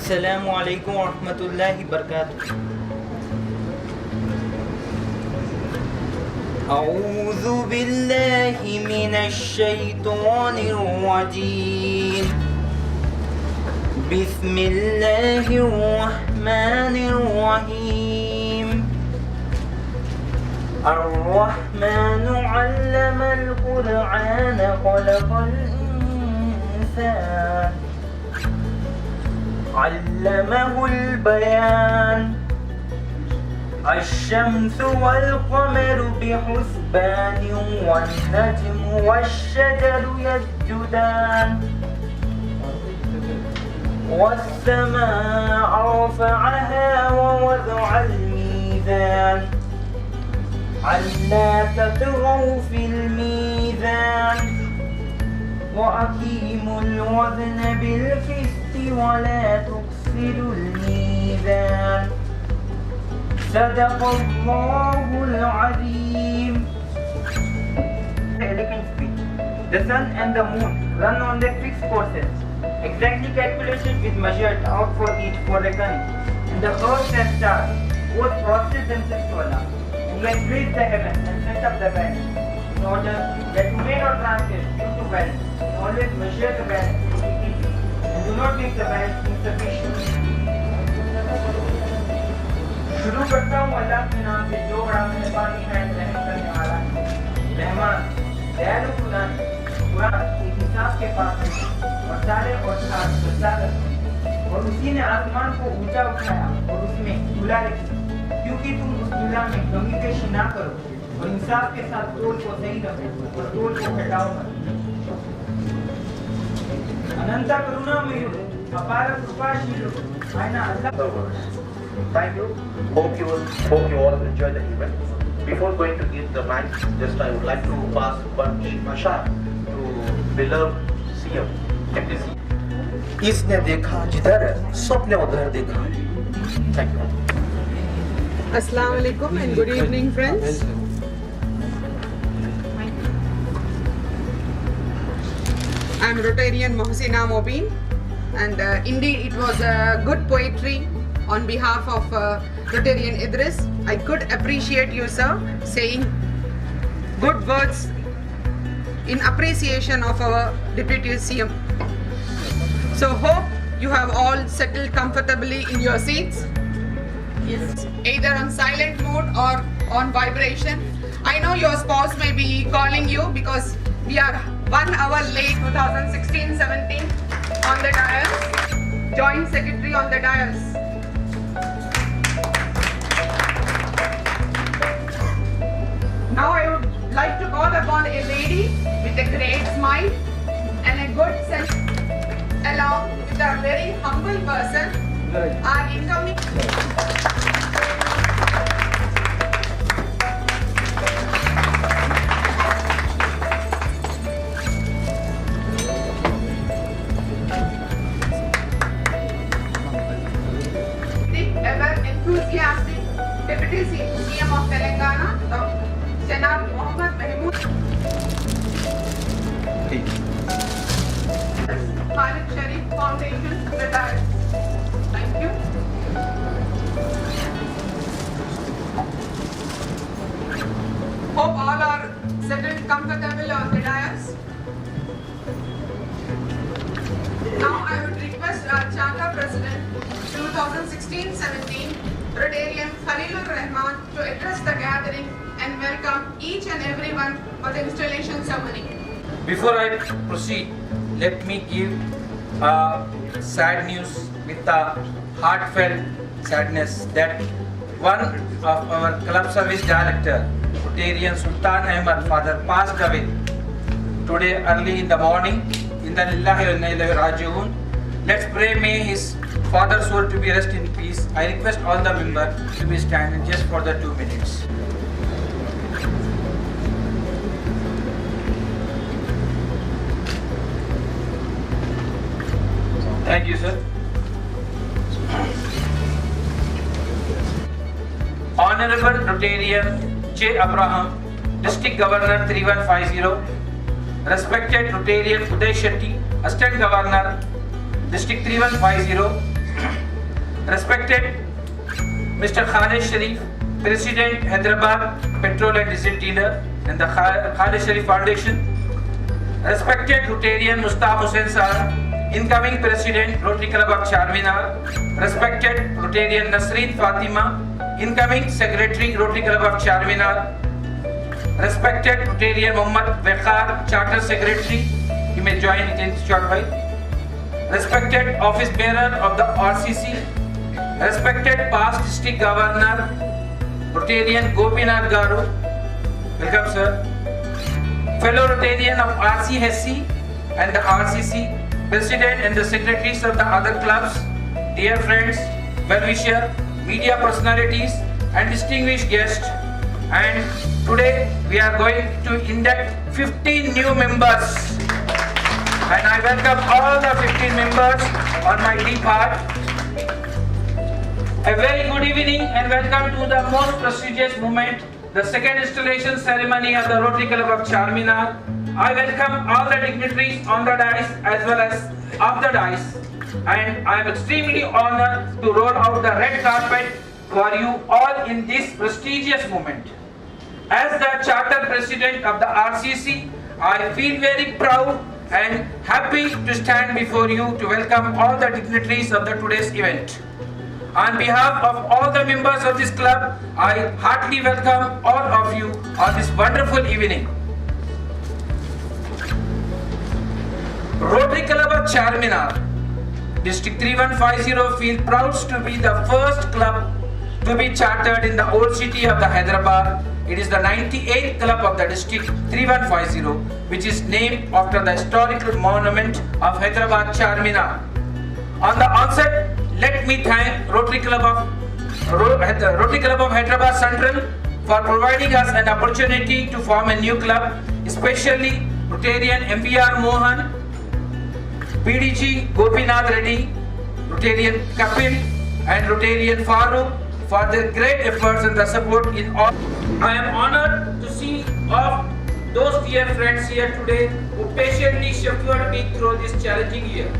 Assalamu alaikum wa rahmatullahi wa barakatuh. أعوذ بالله من الشيطان الرجيم. بسم الله الرحمن الرحيم. الرحمن علم القرآن خلق الإنسان علمه البيان. الشمس والقمر بحسبان والنجم والشجر يسجدان. والسماء رفعها ووضع الميزان ألا تطغوا في الميزان وأقيموا الوزن بالقسط ولا تخسروا الميزان. صدق الله العظيم. Elegant speech. The sun and the moon run on their fixed courses. Exactly calculated with measured out for each for reckoning. And the earth and stars both prostrate themselves to Allah. And he has raised the heavens and set up the balance in order that you may not transgress due to balance. And always measure the balance equally and do not make the balance insufficient. शुरू करता हूँ अल्लाह के नाम से जो बड़ा मेहरबानी है रहम करने वाला है। रहमान दयालु खुदा ने कुरान एक इंसाफ के पास है और सारे और साथ बसाकर और उसी ने आसमान को ऊंचा उठाया और उसमें झूला रखी क्योंकि तुम उस झूला में कमी पेशी ना करो और इंसाफ के साथ तोल को सही रखो और तोल को घटाओ मत। अनंत करुणामयुడు अपार कृपाशीलुడు ఆయన Allah. Thank you. Hope you all enjoy the event. Before going to give the mic, just I would like to pass one mashar to beloved CM, MDC. इसने देखा जिधर सबने उधर देखा. Thank you. Assalamu alaikum and good evening, friends. I'm Rotarian Mohsina Mobeen, and indeed it was a good poetry on behalf of Rotarian Idris. I could appreciate you, sir, saying good words in appreciation of our Deputy CM. So hope you have all settled comfortably in your seats. Yes. Either on silent mode or on vibration. I know your spouse may be calling you because we are 1 hour late 2016-17 on the dais. Joint Secretary on the dais. Now I would like to call upon a lady with a great smile and a good sense, along with a very humble person, our incoming. The ever enthusiastic Deputy CM of Telangana, Janab Mohammad Mahmood Khalid Sharif Foundation retired. Thank you. Hope all are settled comfortable on the dais. Now I would request our Charter President 2016-17 Rotarian Khalilur Rahman to address the gathering and welcome each and everyone for the installation ceremony. Before I proceed, let me give sad news with a heartfelt sadness that one of our club service director, Rotarian Sultan Ahmad father, passed away today early in the morning. Inna lillahi wa inna ilaihi raji'un. Let's pray may his father's soul to be rest in peace. I request all the members to be standing just for the 2 minutes. Thank you, sir. Honorable Rotarian J. Abraham, District Governor 3150, Respected Rotarian Uday Shetty, Assistant Governor, District 3150, Respected Mr. Khalid Sharif, President Hyderabad Petrol and Diesel Dealer and the Khalid Sharif Foundation. Respected Rotarian Mustaq Hussain Sir, incoming President Rotary Club of Charminar. Respected Rotarian Nasreen Fatima, incoming Secretary Rotary Club of Charminar. Respected Rotarian Muhammad Wekhar, Charter Secretary, he may join it in short while. Respected Office Bearer of the RCC. Respected Past District Governor Rotarian Gopinath Garu, welcome sir. Fellow Rotarian of RCSC and the RCC, President and the Secretaries of the other clubs, dear friends, well-wisher, media personalities and distinguished guests. And today we are going to induct 15 new members. And I welcome all the 15 members on my deep heart. A very good evening and welcome to the most prestigious moment, the second installation ceremony of the Rotary Club of Charminar. I welcome all the dignitaries on the dais as well as off the dais, and I am extremely honored to roll out the red carpet for you all in this prestigious moment. As the Charter President of the RCC, I feel very proud and happy to stand before you to welcome all the dignitaries of the today's event. On behalf of all the members of this club, I heartily welcome all of you on this wonderful evening. Rotary Club of Charminar, District 3150 feels proud to be the first club to be chartered in the old city of the Hyderabad. It is the 98th club of the District 3150, which is named after the historical monument of Hyderabad Charminar. On the onset, let me thank Rotary Club of Hyderabad Central for providing us an opportunity to form a new club, especially Rotarian MPR Mohan, PDG Gopinath Reddy, Rotarian Kapil and Rotarian Farooq for their great efforts and the support in all. I am honored to see all those dear friends here today who patiently shepherded me through this challenging year.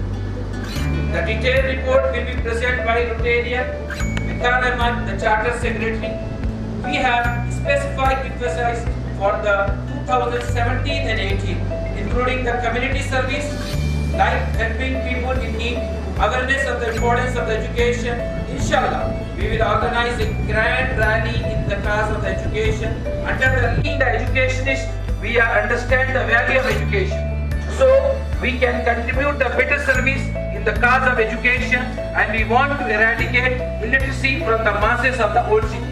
The detailed report will be presented by Rotarian Vikan Ahmad, the Charter Secretary. We have specified emphasis for the 2017 and 18, including the community service, like helping people in need, awareness of the importance of the education. Inshallah, we will organize a grand rally in the cause of the education. Under the lead educationist, we understand the value of education. So, we can contribute the better service in the cause of education, and we want to eradicate illiteracy from the masses of the old city.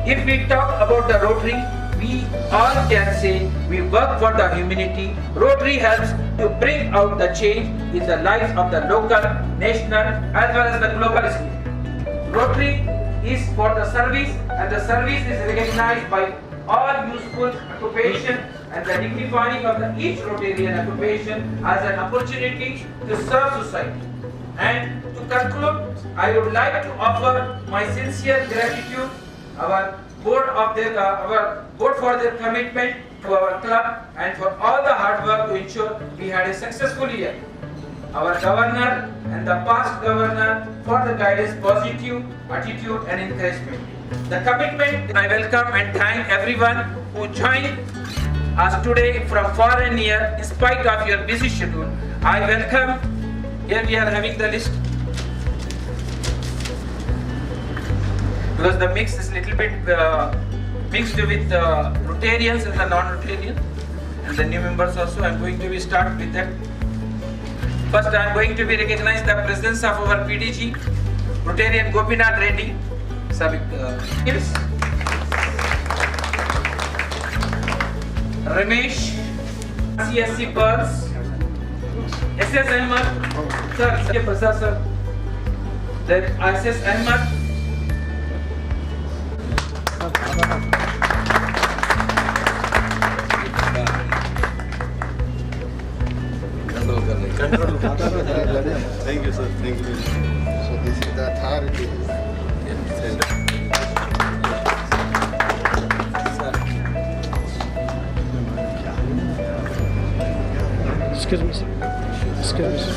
If we talk about the Rotary, we all can say we work for the humanity. Rotary helps to bring out the change in the lives of the local, national as well as the global scale. Rotary is for the service, and the service is recognized by all useful occupation and the dignifying of each Rotarian occupation as an opportunity to serve society. And to conclude, I would like to offer my sincere gratitude our board for their commitment to our club and for all the hard work to ensure we had a successful year. Our governor and the past governor for the guidance, positive attitude and encouragement. The commitment, I welcome and thank everyone who joined us today from far and near in spite of your busy schedule. I welcome, here we are having the list. Because the mix is little bit mixed with Rotarians and the non-Rotarian and the new members also. I am going to start with that. First, I am going to recognize the presence of our PDG, Rotarian Gopinath Reddy. Yes. Ramesh, CSC Pearls, SS Ahmad, Sir, Prasad Sir, then SS Ahmad. Thank you, sir. Thank you. So this is the authority. Excuse me, sir. Excuse me, sir.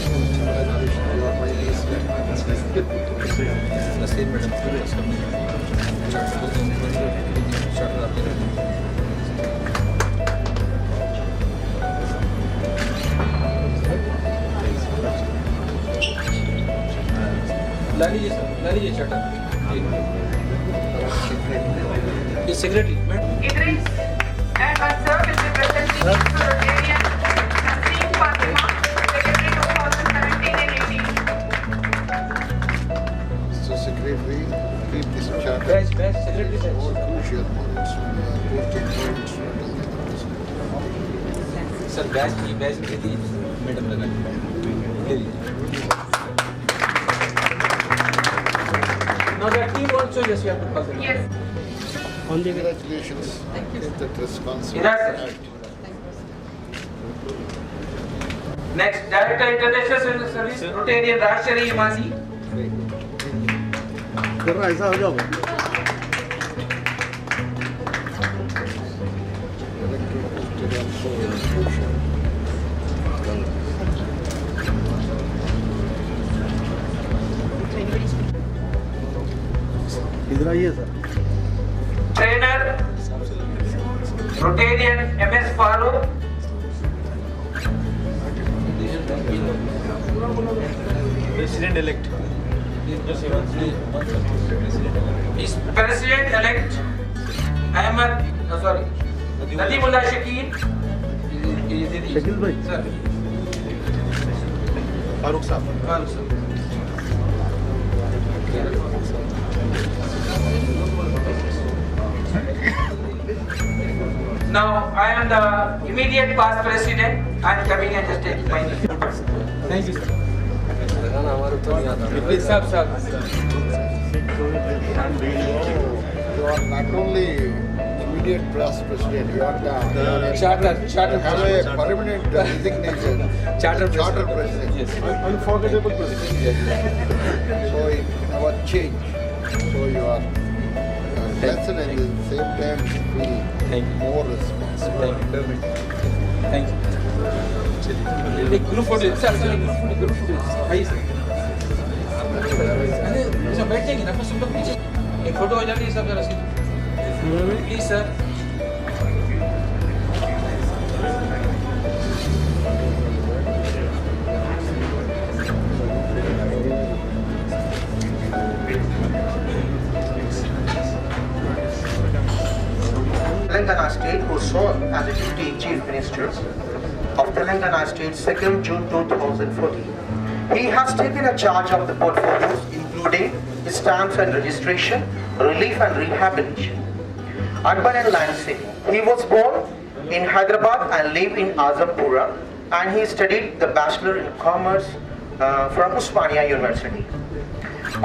ला लीजिए sir, ला लीजिए charter. ये secretary Idris and Mansur will be presenting to Rotarian Nasreen Fatima, Secretary 2017 and 18. So secretary, keep this charter. Batch secretary batch. More crucial points. Posting points. Sir batch दे दीजिए madam लगा ले लीजिए। Now the team also just you have to call them. Yes. Congratulations. Thank you. That responsibility. Yes, Next, Director International Civil Service, Rotarian Rashari Imasi. जरा ऐसा हो जाओ। इधर आइए sir. Trainer, Rotarian MS Farooq. President elect. Is President elect Ahmed, Nadeemullah Shakil. Shakeel भाई। Sir Farooq साहब। Now I am the immediate past president. I am coming and just taking my leave. Thank you sir. Please साहब You are not only immediate past president, you are the charter have a permanent designation. Charter president. Yes. Unforgettable president. So it never change. So you are blessed and at the same time feel Thank you. more responsible. Thank you. एक group photo sir group photo आइए sir. अरे सब बैठ जाएंगे ना बस हम लोग पीछे एक फोटो हो जाती है सब जरा सी please sir. Telangana State, who served as a Deputy Chief Minister of Telangana State 2nd June 2014. He has taken a charge of the portfolios including stamps and registration, relief and rehabilitation, urban and land saving. He was born in Hyderabad and lived in Azampura, and he studied the Bachelor in Commerce from Usmania University.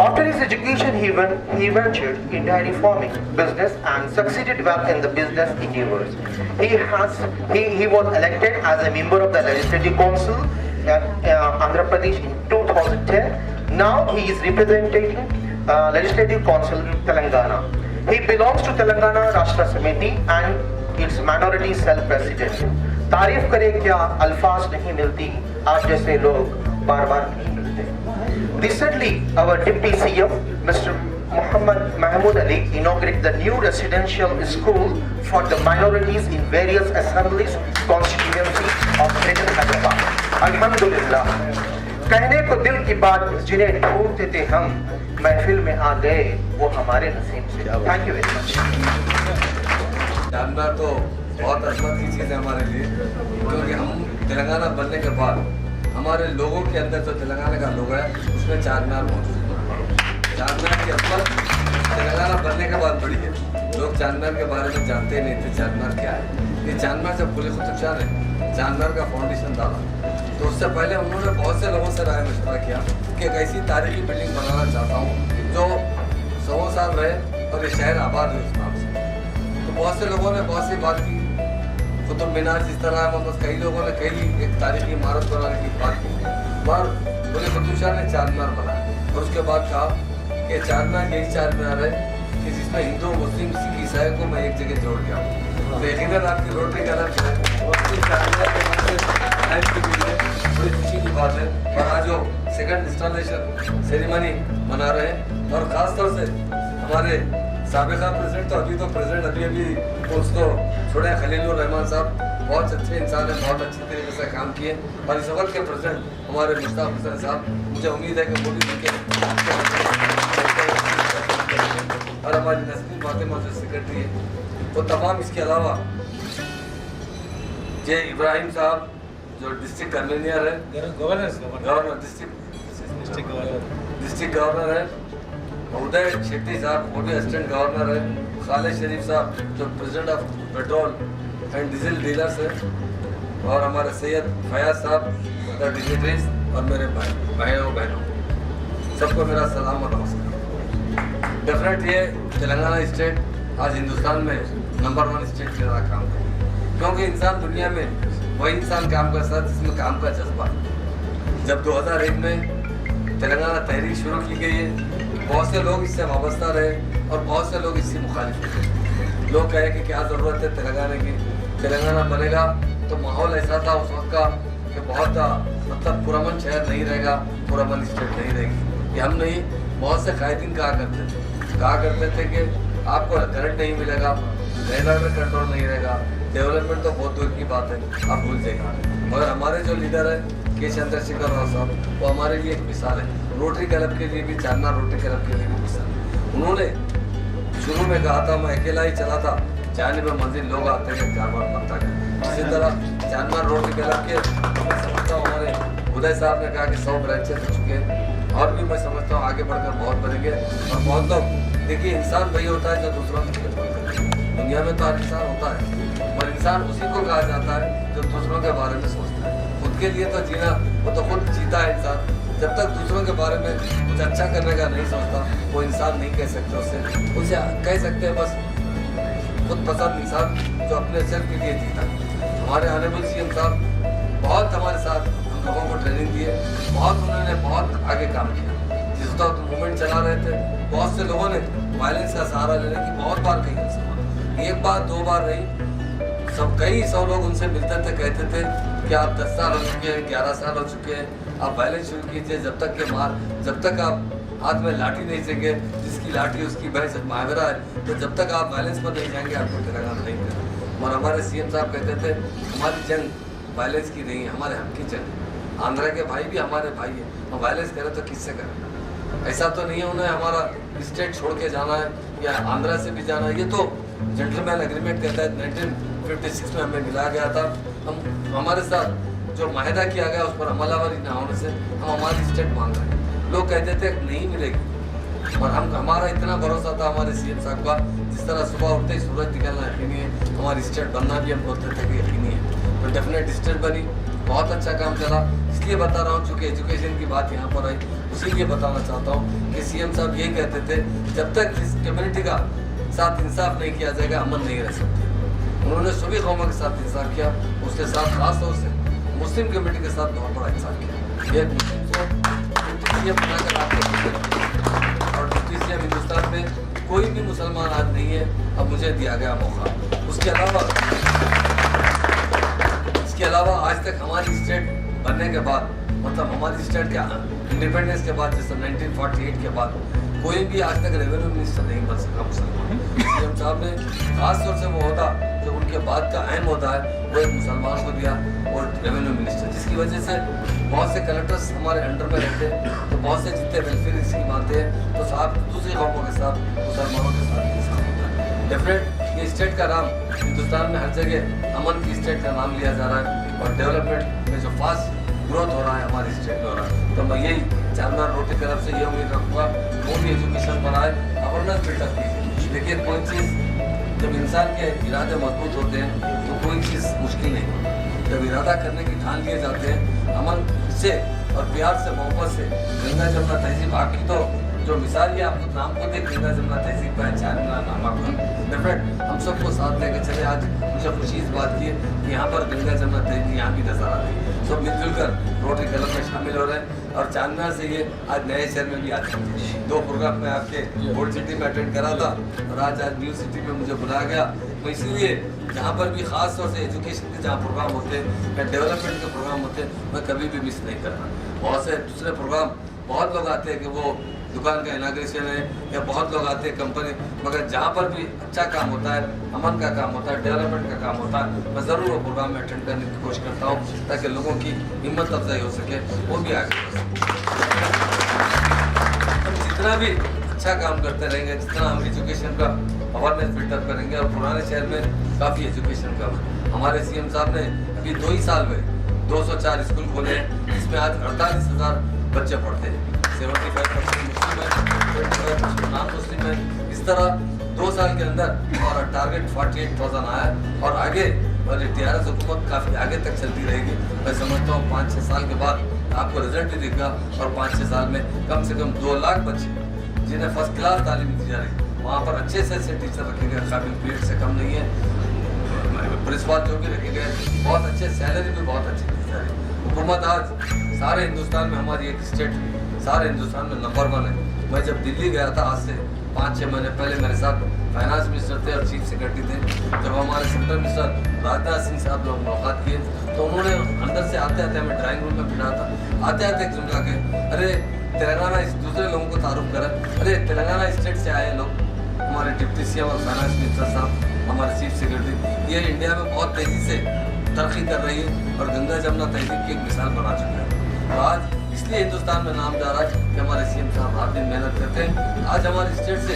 After his education, he ventured in dairy farming business and succeeded well in the business endeavors. He was elected as a member of the Legislative Council Andhra Pradesh in 2010. Now he is representing Legislative Council Telangana. He belongs to Telangana Rashtra Samiti and its minority cell president. तारीफ करे क्या अल्फाज नहीं मिलती, आप जैसे लोग बार बार नहीं मिलते. Recently, our Deputy CM, Mr. Muhammad Mahmood Ali, inaugurated the new residential school for the minorities in various assemblies constituencies of Greater Hyderabad. Alhamdulillah. कहने को दिल की बात जिन्हें ढूंढते थे हम, महफिल में आ गए वो हमारे नसीब से. Thank you very much. जानना तो बहुत अजमत की चीज़ है हमारे लिए, क्योंकि हम तेलंगाना बनने के बाद हमारे लोगों के अंदर जो तेलंगाना का लोगो है उसमें चारमीनार मौजूद है। चारमीनार की अजमत तेलंगाना बनने के बाद बढ़ी है। लोग चारमीनार के बारे में जानते ही नहीं थे चारमीनार क्या है। ये चारमीनार जब कुली कुतुब शाह ने चारमीनार का फाउंडेशन डाला तो उससे पहले उन्होंने बहुत से लोगों से राय मशवरा किया कि एक ऐसी तारीखी बिल्डिंग बनाना चाहता हूँ जो 100 साल रहे और ये शहर आबाद है उस नाम से। तो बहुत से लोगों ने बहुत सी बात की, कुतुब मीनार जिस तरह मतलब कई लोगों ने कई एक तारीखी इमारत बनाने की बात की, पर कुली कुतुब शाह ने चारमीनार बनाया और उसके बाद कहा कि चारमीनार यही चारमीनार है कि जिसमें हिंदू मुस्लिम सिख ईसाई को मैं एक जगह जोड़ गया हूँ। तो यकीनन आपकी रोटरी का नाम है और चारमीनार के नाम से बड़ी खुशी की बात है। और आज जो सेकंड इंस्टॉलेशन सेरेमनी मना रहे हैं और ख़ास तौर से हमारे साबिका प्रेसिडेंट, तो अभी उसको छोड़े, खलीलुर रहमान साहब बहुत अच्छे इंसान हैं, बहुत अच्छी तरीके से काम किए। और इस वक्त के प्रेसिडेंट हमारे मुश्ताक हुसैन साहब, मुझे उम्मीद है कि वो भी देखें। और हमारी नस्रीन फातिमा जो सेक्रेटरी है, वो तमाम, इसके अलावा जे इब्राहिम साहब जो डिस्ट्रिक्ट कन्वीनर है, गवर्नर डिस्ट्रिक्ट गवर्नर है, उदय शेट्टी साहब वो भी असिस्टेंट गवर्नर है, खालिद शरीफ साहब जो president of petrol and diesel dealers है, और हमारे सैयद फयाज साहब द डिग्नेटरीज, और मेरे भाइयों बहनों, सबको मेरा सलाम और नमस्कार। डेफिनेट ये तेलंगाना स्टेट आज हिंदुस्तान में नंबर 1 स्टेट की तरह काम कर, क्योंकि इंसान दुनिया में वही इंसान काम कर सकता है जिसमें काम का जज्बा। जब 2001 में तेलंगाना तहरीक शुरू की गई है, बहुत से लोग इससे वाबस्ता रहे और बहुत से लोग इससे मुखालिफ थे। लोग कहे कि क्या ज़रूरत है तेलंगाना की, तेलंगाना बनेगा तो माहौल ऐसा था उस वक्त का कि बहुत मतलब पुरअमन शहर नहीं रहेगा, पुरअमन स्टेट नहीं रहेगी। ये हम नहीं, बहुत से कायदीन कहा करते थे कि आपको करंट नहीं मिलेगा, रहना में कंट्रोल नहीं रहेगा, डेवलपमेंट तो बहुत दूर की बात है, आप भूल जाइए। मगर हमारे जो लीडर है के चंद्रशेखर राव साहब, वो हमारे लिए एक मिसाल है। रोटरी क्लब के लिए भी, चारमीनार रोटरी क्लब के लिए भी मिसाल है। उन्होंने शुरू में कहा था मैं अकेला ही चला था, जाने में मंजिल लोग आते हैं कारवां बनता है। इसी तरह चारमीनार रोटरी क्लब के मैं समझता हूँ हमारे उदय साहब ने कहा कि 100 ब्रांचेस हो चुके हैं, और भी मैं समझता हूँ आगे बढ़कर बहुत बढ़ेंगे। और बहुत लोग, देखिए इंसान वही होता है जो दूसरों की खिदमत करे। दुनिया में तो हर इंसान होता है, और इंसान उसी को कहा जाता है जो दूसरों के बारे में सोचता है। खुद के लिए तो जीना, वो तो खुद जीता है इंसान। जब तक दूसरों के बारे में कुछ अच्छा करने का नहीं सोचता, वो इंसान नहीं कह सकते उसे कह सकते हैं बस खुद पसंद इंसान जो अपने सेल्फ के लिए जीता। हमारे ऑनरेबल सीएम साहब बहुत हमारे साथ हम लोगों को ट्रेनिंग दिए, बहुत आगे काम किया। जिस वक्त मूवमेंट चला रहे थे, बहुत से लोगों ने वायलेंस का सहारा लेने की बहुत बार कही हमसे, 1 बार 2 बार नहीं, कई 100 लोग उनसे मिलते थे, कहते थे कि आप 10 साल हो चुके हैं, 11 साल हो चुके हैं, आप वायलेंस शुरू कीजिए, जब तक आप हाथ में लाठी नहीं सेंगे, जिसकी लाठी उसकी भैंस मावरा है, तो जब तक आप वायलेंस पर नहीं जाएंगे आपको तेलंगाना नहीं मिलेगा। और हमारे सीएम साहब कहते थे हमारी जंग वायलेंस की नहीं है, हमारे हक की जंग। आंध्रा के भाई भी हमारे भाई है, हम वायलेंस करें तो किससे करें? ऐसा तो नहीं है उन्हें हमारा स्टेट छोड़ के जाना है या आंध्रा से भी जाना है। ये तो जेंटलमैन एग्रीमेंट के तहत 1956 में हमें मिला गया था। हम हमारे साथ जो माहिदा किया गया उस पर अमलावरी न होने से हम हमारी स्टेट मांग रहे हैं। लोग कहते थे नहीं मिलेगी, और हमारा इतना भरोसा था हमारे सीएम साहब का, जिस तरह सुबह उठते ही सूरज निकलना यकीनी है, हमारी स्टेट बनना भी हम बोलते थे कि यकीनी है। तो डेफिनेट स्टेट बनी, बहुत अच्छा काम चला। इसलिए बता रहा हूँ चूँकि एजुकेशन की बात यहाँ पर आई, उसीलिए बताना चाहता हूँ कि सीएम साहब यही कहते थे जब तक इस कम्युनिटी का साथ इंसाफ नहीं किया जाएगा अमन नहीं रह सकते। उन्होंने सभी कौमों के साथ इंसाफ किया, उसके साथ खास तौर से मुस्लिम कम्युनिटी के साथ बहुत बड़ा इंसाफ किया। ये मुस्लिम बनाकर आपको, और डिप्टी हिंदुस्तान में कोई भी मुसलमान आज नहीं है, अब मुझे दिया गया मौका। इसके अलावा आज तक हमारी स्टेट बनने के बाद, मतलब हमारी स्टेट के इंडिपेंडेंस के बाद, जैसे 1948 के बाद कोई भी आज तक रेवेन्यू मिनिस्टर नहीं बन सका मुसलमान। सीएम साहब ने खास तौर से वो होता जो उनके बाद का अहम होता है, वो एक मुसलमान को दिया, और रेवेन्यू मिनिस्टर, जिसकी वजह से बहुत से कलेक्टर्स हमारे अंडर में रहते हैं। तो बहुत से जितने वेलफेयर स्कीम आते हैं तो साहब दूसरी कौमों के साथ, मुसलमानों के साथ इंसाफ होता है। डेफिनेट ये स्टेट का नाम हिंदुस्तान में हर जगह अमन की स्टेट का नाम लिया जा रहा है, और डेवलपमेंट में जो फास्ट ग्रोथ हो रहा है हमारी स्टेट में हो रहा है। तो मैं यही चारमीनार रोटरी क्लब से ये उम्मीद रखूँगा वो भी एजुकेशन बनाए, अवेयरनेस बिल्डअप कीजिए। देखिए कोई चीज़ जब इंसान के इरादे मजबूत होते हैं तो कोई चीज़ मुश्किल नहीं होती। जब इरादा करने की ठान लिए जाते हैं अमन से और प्यार से, मोहब्बत से, गंगा जमुना तहजीब आपकी तो जो मिसाल है, आपको नाम को देख गंगा जमुना तहजीब का चारमीनार नाम आपका डेफिनेट हम सबको साथ लेकर चले। आज मुझे खुशी इस बात की है कि यहाँ पर गंगा जमुना तहजीब यहाँ भी नजर आ रही है। सब मिलजुल कर रोटरी क्लब में शामिल हो रहे हैं। और चारमीनार से ये आज नए शहर में भी आते हैं। 2 प्रोग्राम में आपके ओल्ड सिटी में अटेंड करा था और आज न्यू सिटी में मुझे बुलाया गया। तो इसलिए जहाँ पर भी ख़ास तौर से एजुकेशन के जहाँ प्रोग्राम होते हैं या डेवलपमेंट के प्रोग्राम होते हैं, मैं कभी भी मिस नहीं करता। बहुत से दूसरे प्रोग्राम बहुत लोग आते हैं कि वो दुकान का इनाग्रेशन है या बहुत लोग आते हैं कंपनी, मगर जहाँ पर भी अच्छा काम होता है, अमन का काम होता है, डेवलपमेंट का काम होता है, मैं ज़रूर वो प्रोग्राम में अटेंड करने की कोशिश करता हूँ ताकि लोगों की हिम्मत अफजाई हो सके, वो भी आगे बढ़ सके। हम जितना भी अच्छा काम करते रहेंगे, जितना हम एजुकेशन का अवेयरनेस बिल्डअप करेंगे, और पुराने शहर में काफ़ी एजुकेशन का हमारे सीएम साहब ने अभी 2 ही साल में 204 स्कूल खोले हैं, जिसमें आज 48,000 बच्चे पढ़ते हैं। 75% मुस्लिम है, 25% नॉन मुस्लिम है। इस तरह 2 साल के अंदर हमारा टारगेट 48,000 आया और आगे और TRS हुकूमत काफ़ी आगे तक चलती रहेगी। मैं समझता हूँ 5-6 साल के बाद आपको रिजल्ट भी दिखेगा और 5-6 साल में कम से कम 2 लाख बच्चे जिन्हें फर्स्ट क्लास तालीम दी जा रही, वहाँ पर अच्छे से टीचर रखे गए, काबिल पीरियड से कम नहीं है, प्रिंसिपल जो भी रखे गए, बहुत अच्छे, सैलरी भी बहुत अच्छी दी जा रही। हुकूमत आज सारे हिंदुस्तान में, हमारी एक स्टेट सारे हिंदुस्तान में नंबर 1 है। मैं जब दिल्ली गया था आज से 5-6 महीने पहले, मेरे साथ फाइनेंस मिनिस्टर थे और चीफ सेक्रेटरी थे। जब हमारे सेंट्रल मिनिस्टर राजनाथ सिंह साहब लोग मुलाकात किए तो उन्होंने अंदर से आते आते हमें ड्राइंग रूम में बिठा था। आते आते एक जुमला के, अरे तेलंगाना दूसरे लोगों को तारुफ करा, अरे तेलंगाना स्टेट से आए लोग, हमारे डिप्टी सीएम और फाइनेंस मिनिस्टर साहब, हमारे चीफ सेक्रेटरी, ये इंडिया में बहुत तेज़ी से तरक्की कर रही है और गंगा जमुना तहजीब की एक मिसाल बना चुका है। तो आज इसलिए हिंदुस्तान में नाम जा रहा है कि हमारे सीएम साहब रात दिन मेहनत करते हैं। आज हमारी स्टेट से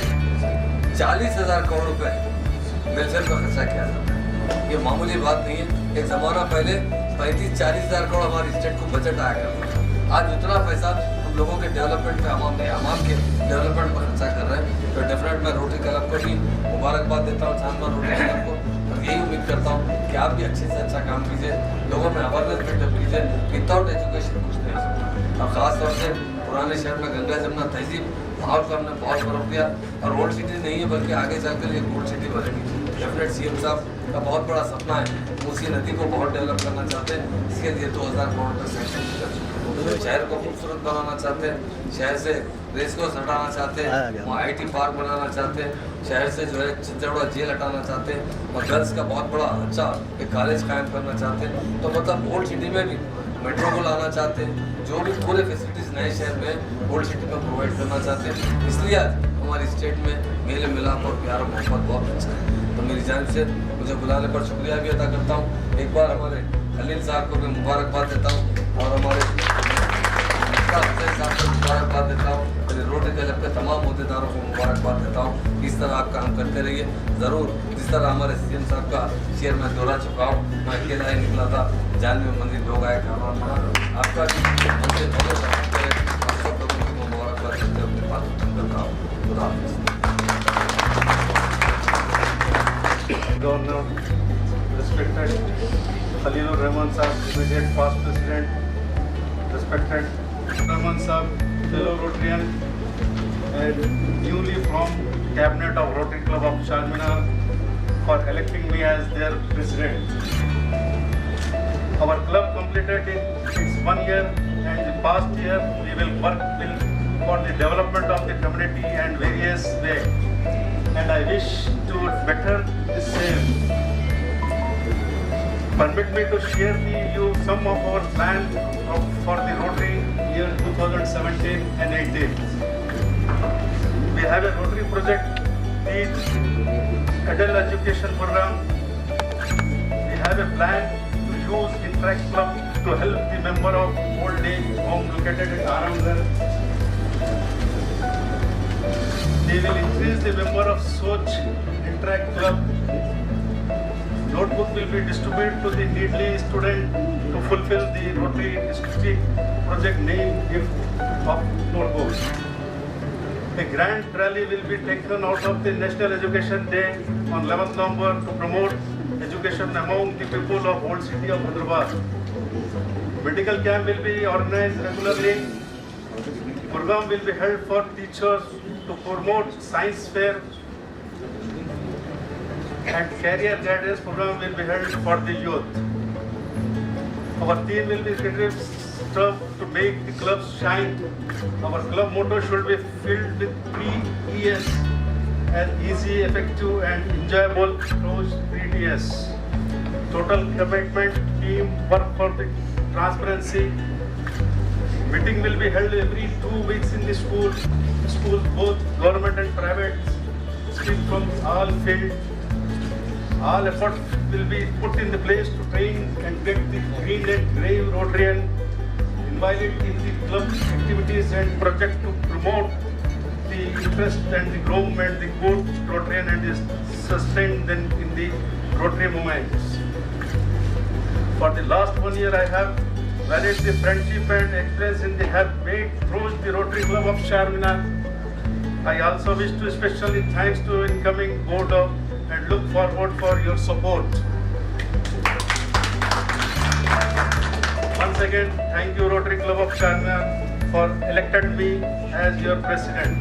40,000 करोड़ रुपए वेलफेयर का खर्चा किया जाता है। ये मामूली बात नहीं है। एक ज़माना पहले 35-40,000 करोड़ हमारी स्टेट को बजट आया करता था। आज उतना पैसा हम लोगों के डेवलपमेंट पे, आवाम के डेवलपमेंट पर खर्चा कर रहे हैं। तो डेफिनेट मैं रोटरी क्लब को भी मुबारकबाद देता हूँ, चारमीनार रोटरी क्लब को, और यही उम्मीद करता हूँ कि आप भी अच्छे से अच्छा काम कीजिए, लोगों में अवेयरनेस बिल्डअप कीजिए। विदाउट एजुकेशन कुछ नहीं हो सकता। और ख़ास तौर से पुराने शहर में गंगा जमुना तहजीब माहौल को हमने बहुत फरोग दिया और ओल्ड सिटी नहीं है बल्कि आगे जाकर ये गोल्ड सिटी बनेगी। डेफिनेट सीएम साहब का बहुत बड़ा सपना है, मूसी नदी को बहुत डेवलप करना चाहते हैं। इसके लिए 2,000 करोड़ रुपये सैंक्शन कर चुके हैं। शहर को खूबसूरत बनाना चाहते हैं, शहर से रेस कोर्स हटाना चाहते हैं, वहाँ IT पार्क बनाना चाहते हैं, शहर से जो है चित्तौड़ा जेल हटाना चाहते हैं और गर्ल्स का बहुत बड़ा अच्छा एक कॉलेज कायम करना चाहते हैं। तो मतलब ओल्ड सिटी में भी मेट्रो को लाना चाहते हैं, जो भी पूरे फैसिलिटीज़ नए शहर में ओल्ड सिटी में प्रोवाइड करना चाहते हैं। इसलिए आज हमारी स्टेट में मेल मिलाप और प्यार और मोहब्बत बहुत अच्छा है। तो मेरी जानिब से मुझे बुलाने पर शुक्रिया भी अदा करता हूँ। एक बार हमारे खलील साहब को भी मुबारकबाद देता हूँ और हमारे साहब को मुबारकबाद देता हूँ, रोटरी क्लब के तमाम अहदेदारों को मुबारकबाद देता हूँ। इस तरह आप काम करते रहिए ज़रूर। जिस तरह हमारे सीएम साहब का शेयर में दौरा चुका हूँ, मैं अकेला ही निकला था, जानवे मंदिर लोग आए, खाना बना, आपका भी मंदिर बहुत है। आप सब लोगों को मुबारकबाद देते हुए अपनी बात खत्म करता हूँ। खुदा हाफिज़। Governor, respected Khalilur Rahman Sahab, immediate past president, respected Rahman Sahab, fellow Rotarian, and newly formed cabinet of Rotary Club of Charminar for electing me as their president. Our club completed its 1 year, and the past year we will work for the development of the community and various ways. And I wish to better the same. Permit me to share with you some of our plans for the Rotary year 2017 and 18. We have a Rotary project, the adult education program. We have a plan to use Interact Club to help the member of old age home located in Aramgarh. They will increase the number of such Interact Club. Notebook will be distributed to the needy student to fulfill the Rotary district project name gift of notebooks. A grand rally will be taken out of the National Education Day on 11th November to promote education among the people of old city of Hyderabad. Medical camp will be organized regularly. Program will be held for teachers to promote science fair, and career guidance program will be held for the youth. Our theme will be creative stuff to make the club shine. Our club motto should be filled with PES and easy, effective and enjoyable through 3DS. Total commitment, team work for the transparency. Meeting will be held every 2 weeks in the schools, both government and private, still from all fields. All efforts will be put in the place to train and get the green and grey Rotarian invited in the club activities and project to promote the interest and the growth and the good Rotarian and is sustained then in the Rotary movements. For the last 1 year, I have valued the friendship and experience in the have made through the Rotary Club of Charminar. I also wish to especially thanks to incoming board of and look forward for your support. Once again, thank you Rotary Club of Charminar for elected me as your president.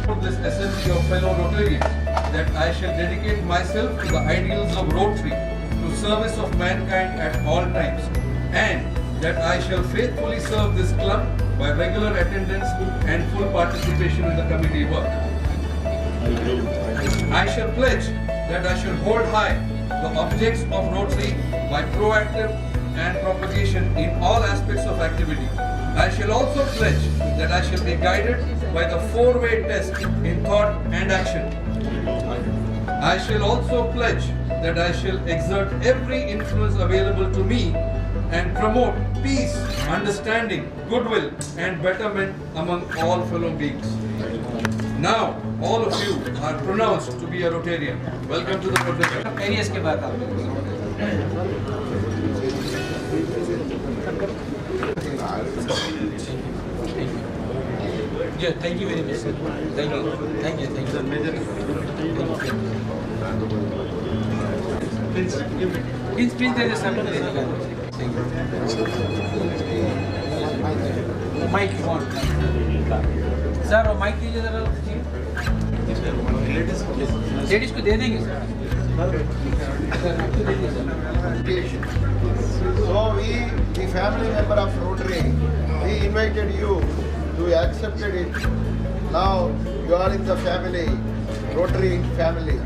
For this assembly of fellow Rotarians, that I shall dedicate myself to the ideals of Rotary, to service of mankind at all times, and that I shall faithfully serve this club by regular attendance and full participation in the committee work. I shall pledge that I shall hold high the objects of Rotary by proactive and propagation in all aspects of activity. I shall also pledge that I shall be guided by the four-way test in thought and action. I shall also pledge that I shall exert every influence available to me and promote peace, understanding, goodwill and betterment among all fellow beings. Now, all of you are pronounced to be a Rotarian. Welcome to the Rotary. एरियस के बाद आप जी thank you very much sir thank you please दे दे sir mike sir और mike दीजिए जरा लेडीज को दे देंगे sir So we, the family member of Rotary, we invited you, you accepted it. Now you are in the family, Rotary family.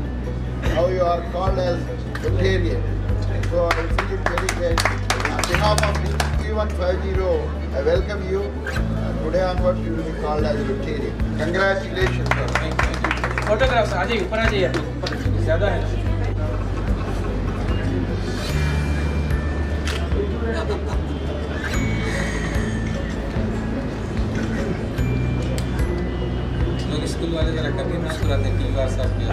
Now you are called as Rotarian. So I feel it very great. On behalf of 3150, I welcome you. Today onwards you will be called as Rotarian. Congratulations, sir. Photographs आ जाइए ऊपर आ जाइए ज़्यादा है लोग school वाले जरा कभी मुस्कुराते हैं तीन बार साफ किया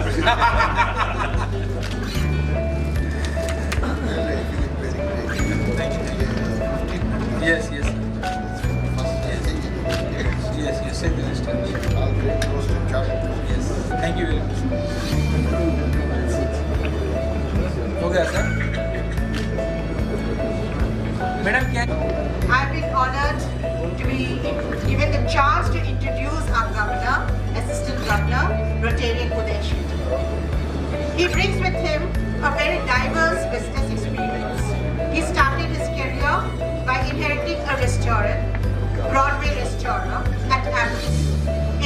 Yes, yes. Yes, set the distance. All great goes to Charminar. Yes. Thank you very much. हो गया सर मैडम क्या I've been honored to be given the chance to introduce our Governor, Assistant Governor, Rotarian Kudeshi. He brings with him a very diverse business experience. He started his career by inheriting a restaurant, Broadway restaurant at Athens.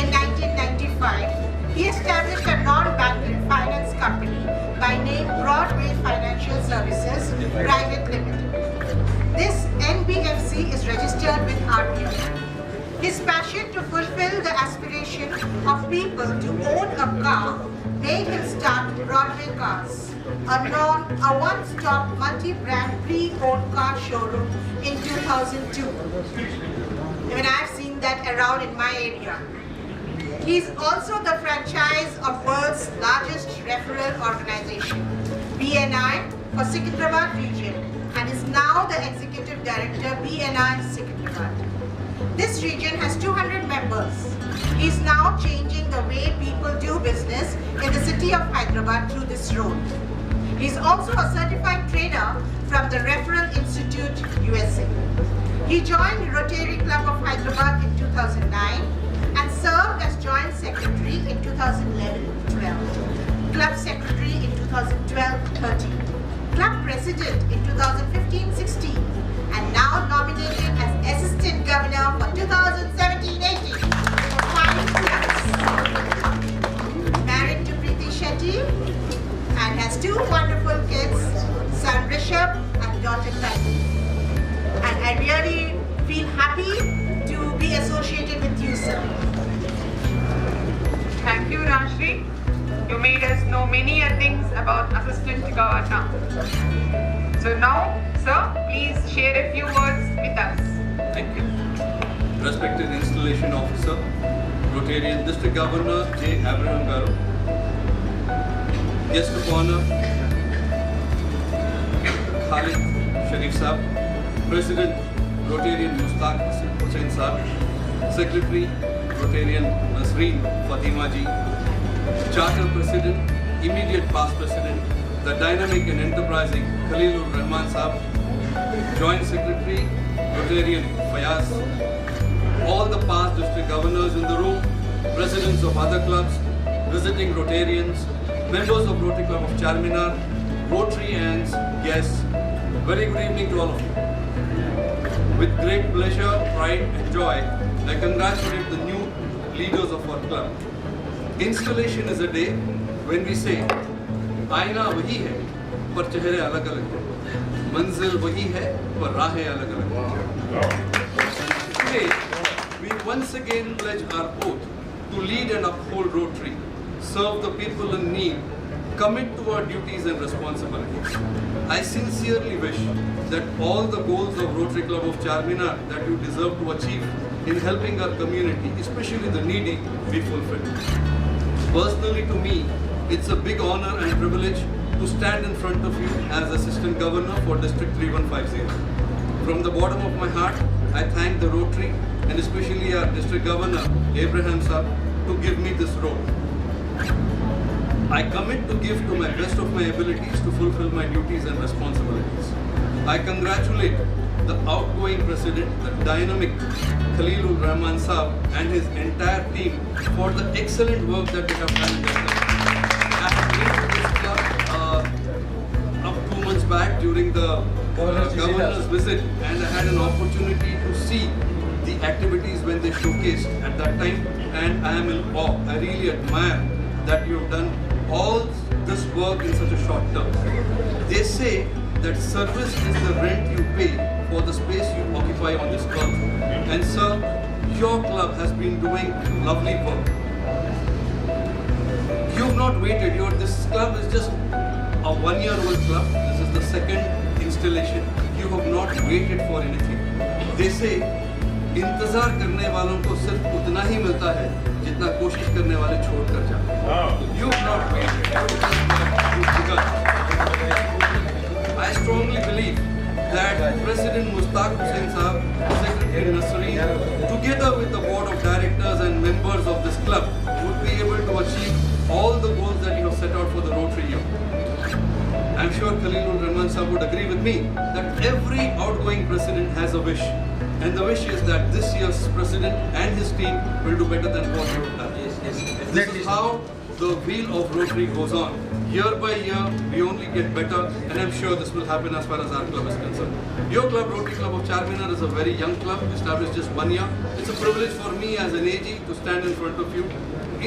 In 1995, he established a non-banking finance company by name Broadway Financial Services Private Limited. This NBFC is registered with RBI. His passion to fulfill the aspiration of people to own a car made him start Broadway Cars, a one-stop multi-brand pre-owned car showroom in 2002. Even I've seen that around in my area. He is also the franchise of world's largest referral organization, BNI, for Secunderabad region, and is now the Executive Director, BNI Secunderabad. This region has 200 members. He is now changing the way people do business in the city of Hyderabad through this road. He is also a certified trainer from the Referral Institute, USA. He joined Rotary Club of Hyderabad in 2009 and served as Joint Secretary in 2011-12, Club Secretary in 2013. 2012-13, Club President in 2015-16, and now nominated as Assistant Governor for 2017-18 for 5 clubs. Married to Preeti Shetty and has 2 wonderful kids, son Rishabh and daughter Kathy. And I really feel happy to be associated with you, sir. Thank you, Rashri. You made us know many things about Assistant Governor. So now, sir, please share a few words with us. Thank you. Respected Installation Officer, Rotarian District Governor J. Abraham Garu, Guest of Honor, Khalid Sharif Saab, President Rotarian Mustaq Hussain Saab, Secretary Rotarian Nasreen Fatima Ji, Charter President, Immediate Past President, the dynamic and enterprising Khalilur Rahman Saab, Joint Secretary Rotarian Fayaz, all the past district governors in the room, presidents of other clubs, visiting Rotarians, members of Rotary Club of Charminar, Rotarians, guests, very good evening to all of you. With great pleasure, pride and joy, I congratulate the new leaders of our club. Installation is a day when we say, आईना वही है पर चेहरे अलग अलग हैं, मंजिल वही है पर राहें अलग अलग हैं. Today, we once again pledge our oath to lead and uphold Rotary, serve the people in need, commit to our duties and responsibilities. I sincerely wish that all the goals of Rotary Club of Charminar that you deserve to achieve in helping our community, especially the needy, be fulfilled. Personally to me, it's a big honor and privilege to stand in front of you as Assistant Governor for District 3150. From the bottom of my heart, I thank the Rotary and especially our District Governor, Abraham Saab, to give me this role. I commit to give to my best of my abilities to fulfill my duties and responsibilities. I congratulate the outgoing President, the dynamic Khalilur Rahman Saab and his entire team for the excellent work that they have done in this club. I have been to this club up 2 months back during the governor's visit, and I had an opportunity to see the activities when they showcased at that time, and I am in awe. I really admire that you have done all this work in such a short term. They say that service is the rent you pay for the space you occupy on this club. And sir, your club has been doing lovely work. You've not waited. This club is just a 1-year-old club. This is the second installation. You have not waited for anything. They say, इंतजार करने वालों को सिर्फ उतना ही मिलता है जितना कोशिश करने वाले छोड़ कर जाते हैं. You've not waited. I strongly believe that President Mustaq Hussain Saab, Secretary Nasreen, together with the board of directors and members of this club, would be able to achieve all the goals that you have set out for the Rotary year. I'm sure Khalilur Rahman Saab would agree with me that every outgoing president has a wish. And the wish is that this year's president and his team will do better than what you have done. This is how the wheel of Rotary goes on. Year by year, we only get better, and I'm sure this will happen as far as our club is concerned. Your club, Rotary Club of Charminar, is a very young club, established just 1 year. It's a privilege for me as an AG to stand in front of you,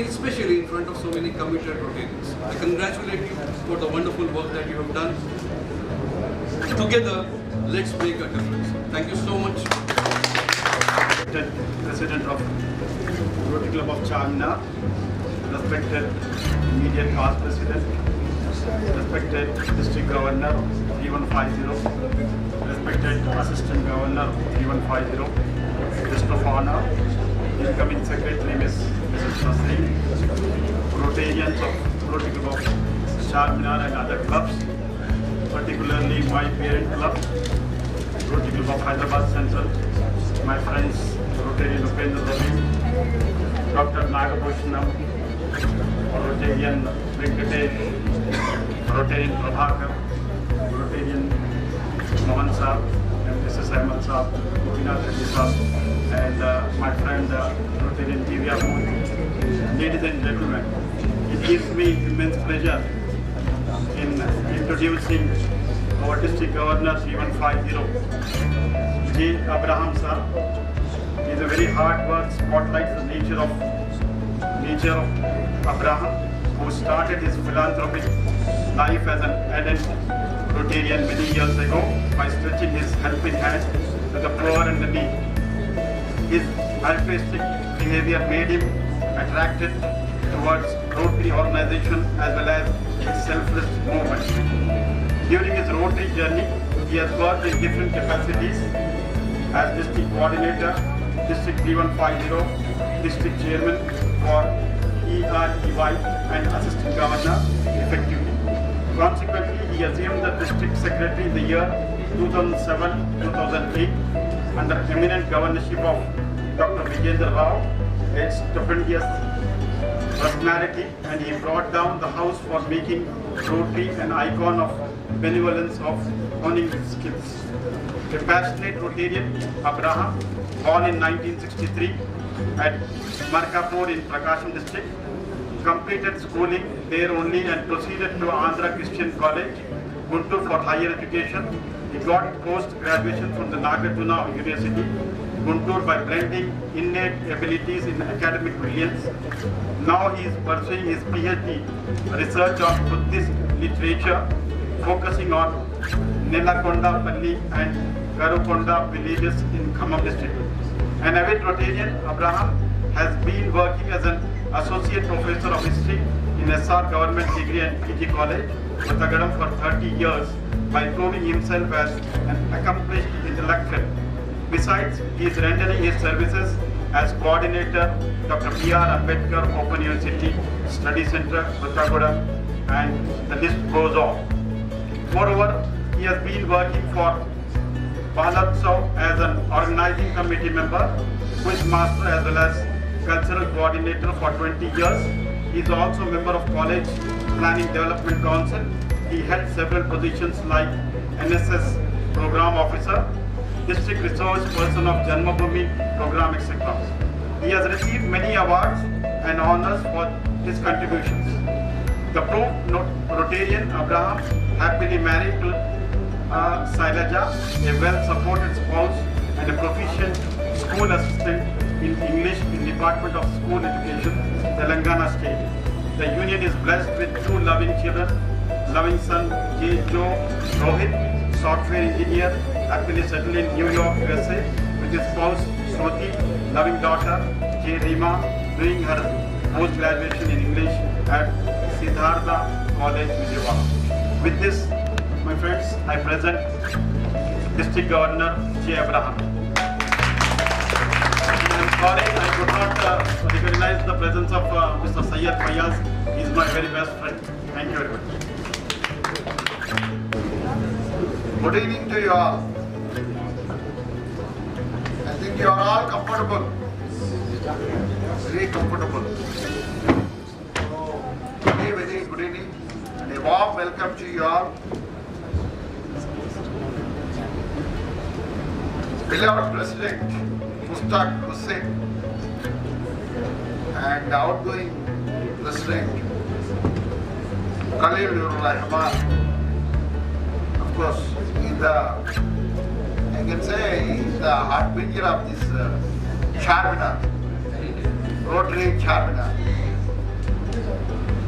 especially in front of so many committed Rotarians. I congratulate you for the wonderful work that you have done. Together, let's make a difference. Thank you so much. President of Rotary Club of Charminar, respected immediate past president, respected district governor 3150, respected assistant governor 3150, guest of honor, incoming secretary Mrs. Nasreen, Rotarians of Rotary Club of Charminar and other clubs, particularly my parent club, Rotary Club of Hyderabad Central, my friends Rotarian Upendra Ravi, Dr. Nagabhushanam, Rotarian Venkatesh, Rotarian Prabhakar, Rotarian Mohan Saab, Mrs. Ahmed Saab, Gopinath Reddy Saab, and my friend Rotarian Divya Mohan. Ladies and gentlemen, it gives me immense pleasure in introducing our district governor 3150, J. Abraham sir. He is a very hard work, spotlights the nature of Abraham, who started his philanthropic life as an ardent Rotarian many years ago by stretching his helping hand to the poor and the needy. His altruistic behavior made him attracted towards Rotary organization as well as his selfless movement. During his Rotary journey, he has worked in different capacities as district coordinator, district 3150, district chairman for EREY and assistant governor effectively. Consequently, he assumed the district secretary in the year 2007-2008 under eminent governorship of Dr. Vijayendra Rao, a stupendous personality, and he brought down the house for making Rotary an icon of benevolence of honing skills. A passionate Rotarian, Abraham, born in 1963 at Markapur in Prakasham district, completed schooling there only and proceeded to Andhra Christian College, Guntur for higher education. He got post-graduation from the Nagarjuna University, Guntur, by blending innate abilities in academic brilliance. Now he is pursuing his PhD research on Buddhist literature, focusing on Nelakondapalli and Karukonda villages in Khammam district. An avid Rotarian, Abraham has been working as an associate professor of history in SR Government Degree and PG College, Kottagadam, for 30 years by proving himself as an accomplished intellectual. Besides, he is rendering his services as coordinator, Dr. B.R. Ambedkar Open University Study Center, Kottagadam, and the list goes on. Moreover, he has been working for Balotsav as an organizing committee member, quiz master as well as cultural coordinator for 20 years. He is also a member of College Planning Development Council. He held several positions like NSS Program Officer, District Resource Person of Janmabhoomi Program, etc. He has received many awards and honors for his contributions. The proved Rotarian, Abraham, happily married to Sailaja, a well-supported spouse and a proficient school assistant in English in Department of School Education, Telangana State. The union is blessed with two loving children, loving son J. Joe Rohit, software engineer, happily settled in New York, USA, with his spouse Shruti, loving daughter J. Rima, doing her post-graduation in English at Siddhartha College, Vijayawada. With this, my friends, I present District Governor J. Abraham. I'm sorry I could not recognize the presence of Mr. Sayyid Fayaz. He is my very best friend. Thank you very much. Good evening to you all. I think you are all comfortable. Very comfortable. So, very good evening and a warm welcome to you all. Beloved President Mushtaq Hussain and outgoing President Khalilur Rahman. Of course, I can say he's the harbinger of this Charminar, Rotary Charminar.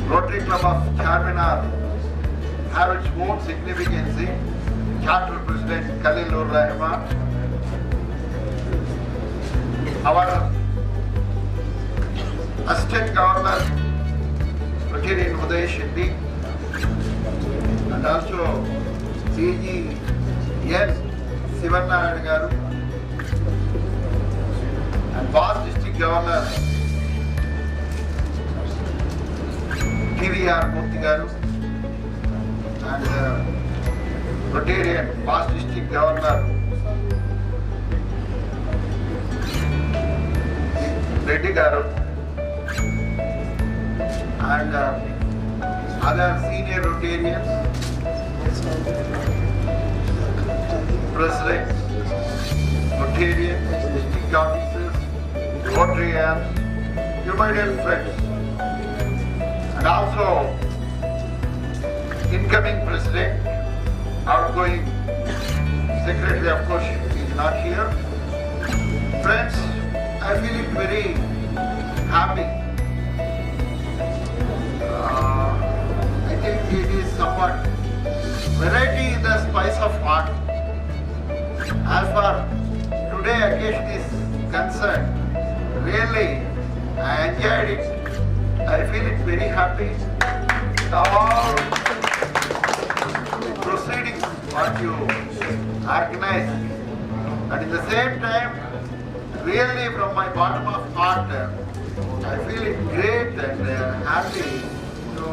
Rotary Club of Charminar have its own significance. Chapter President Khalilur Rahman, our Assistant Governor Rotarian Uday Shetty, and also CG N. Sivanarayan Garu, and past District Governor TVR Murthy Garu, and Rotarian past District Governor Reddy Garu, and other senior Rotarians, President, Rotarians, district officers, Rotarians, you my dear friends, and also incoming president, outgoing secretary, of course, is not here. Friends, I feel it very happy. I think it is somewhat variety is the spice of art. As far today occasion is concerned, really I enjoyed it. I feel it very happy. All proceedings what you organize, and at the same time, really from my bottom of heart, I feel it great and happy to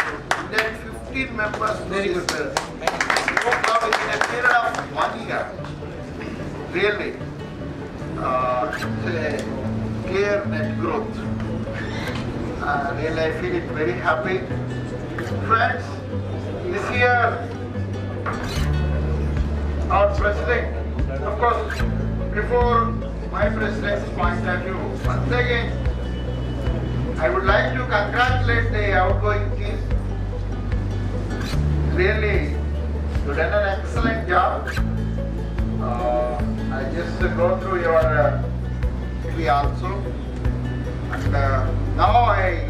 elect 15 members to Very this good. club in a period of 1 year. Really, it's a clear net growth. Really, I feel it very happy. Friends, this year, our president, of course, before my president's point of view, once again, I would like to congratulate the outgoing team. Really, you've done an excellent job. I just go through your TV also. And now I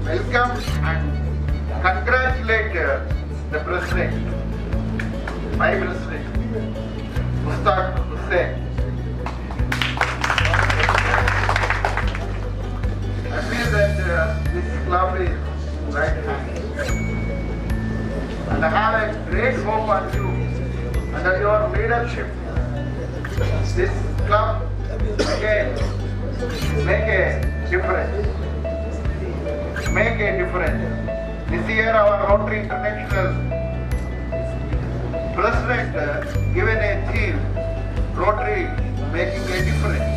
welcome and congratulate the president, my president, Mustaq Hussain. I feel that this club is right hand. And I have a great hope on you. Under your leadership, this club can make a difference. Make a difference. This year our Rotary International President given a theme, Rotary making a difference.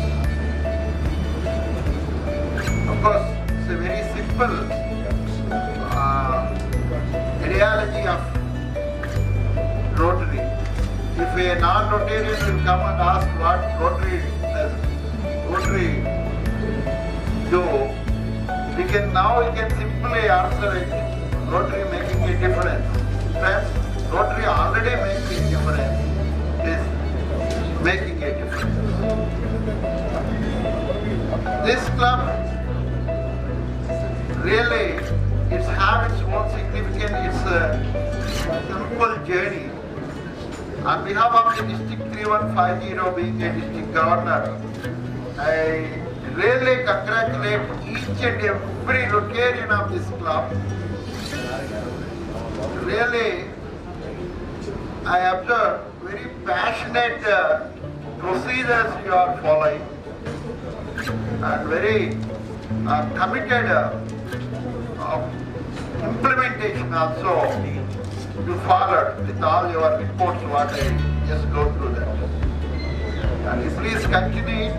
Of course, it's a very simple ideology of Rotary. If a non-Rotarian will come and ask what Rotary does, Rotary do, we can simply answer it. Rotary making a difference. Friends, Rotary already making a difference. Is making a difference. This club really, it's have its own significance. It's a simple journey. On behalf of the District 3150 being a district governor, I really congratulate each and every Rotarian of this club. Really, I observe very passionate procedures you are following and very committed implementation also you followed with all your reports what I just go through that. And please continue it.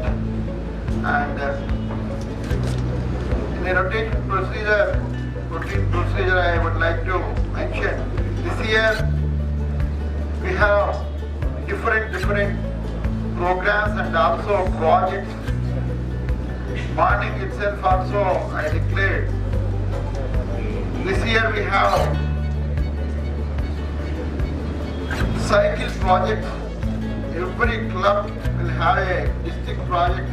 And in a routine procedure I would like to mention this year we have different programs and also projects. Morning itself also I declared this year we have cycle project. Every club will have a district project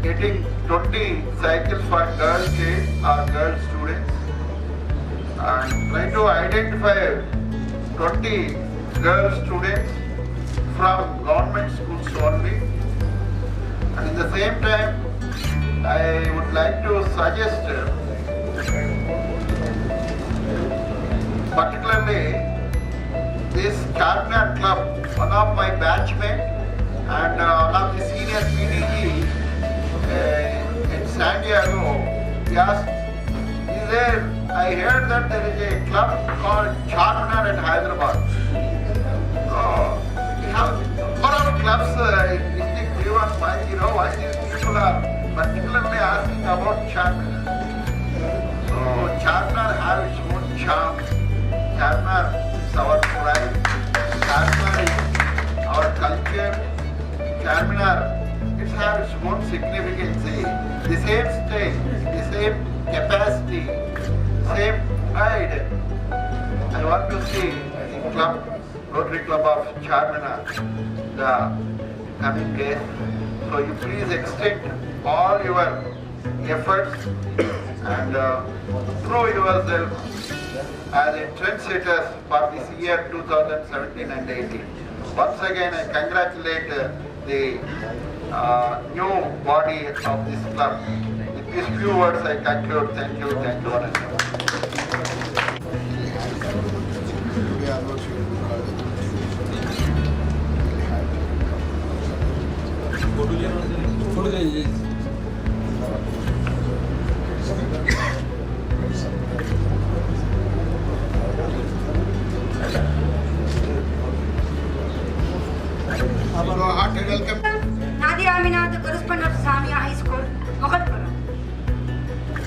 getting 20 cycles for girl kids or girl students and try to identify 20 girl students from government schools only. And at the same time, I would like to suggest particularly this Charminar club, one of my batchmates and one of the senior PDG in San Diego, he asked, I heard that there is a club called Charminar in Hyderabad. We have a lot of clubs in District 3150. Why these people are particularly asking about Charminar? So Charminar has its own charm. Charminar is our pride. Charminar is our culture. Charminar, it has its own significance. The same stage, the same capacity, same Right. I want to see the club, Rotary Club of Charminar, the coming day. So you please extend all your efforts and prove yourself as a trendsetter for this year 2017 and 18. Once again, I congratulate the new body of this club. With these few words, I conclude. Thank you. Thank you. Nadia Amina, the correspondent of Samia High School, Mogadpura.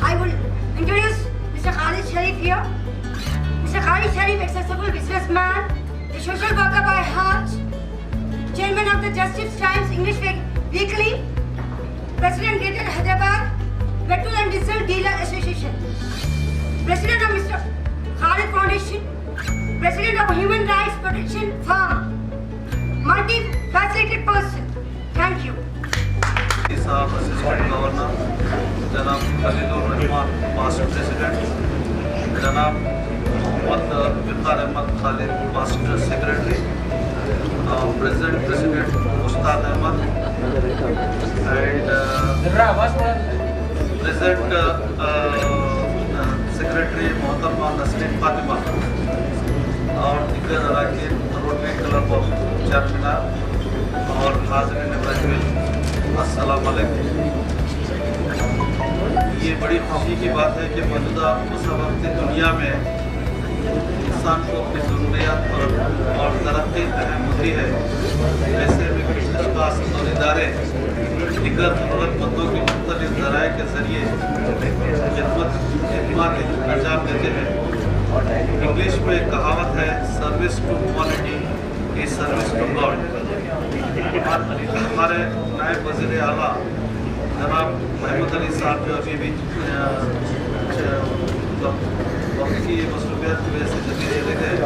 I will introduce Mr. Khalid Sharif here. Mr. Khalid Sharif, a successful businessman, a social worker by heart, chairman of the Justice Times English Weekly, president Greater Hyderabad Petrol and Diesel Dealer Association, president of Mr. Khalid Foundation, president of Human Rights Protection Firm, multi-faceted person. Thank you. Assistant Governor, Janab Khalilur Rahman, Past President, Janab Muhammad Ahmad Khalid, Past Secretary, President Ustad Ahmad, and Present Secretary Mohamma Nasreen Fatima, और दिग्गज अरकान rotary club of Charminar और हाज़रीन इब्राहिम, अस्सलाम वालेकुम। ये बड़ी खुशी की बात है कि मौजूदा उस वक्त दुनिया में इंसान को अपनी ज़रूरियात और तरक्की अहम होती है, ऐसे में कुछ अशख़ास और इदारे दिग्गज ज़रूरतमंदों की मुख्तलिफ ज़राए के ज़रिए खिदमत अंजाम देते हैं। इंग्लिश में कहावत है, service to humanity is service to God. हमारे नायब वज़ीर आला जनाब महमूद अली साहब जो अभी भी वक्त की मसरूफियत की वजह से जल्दी चले गए,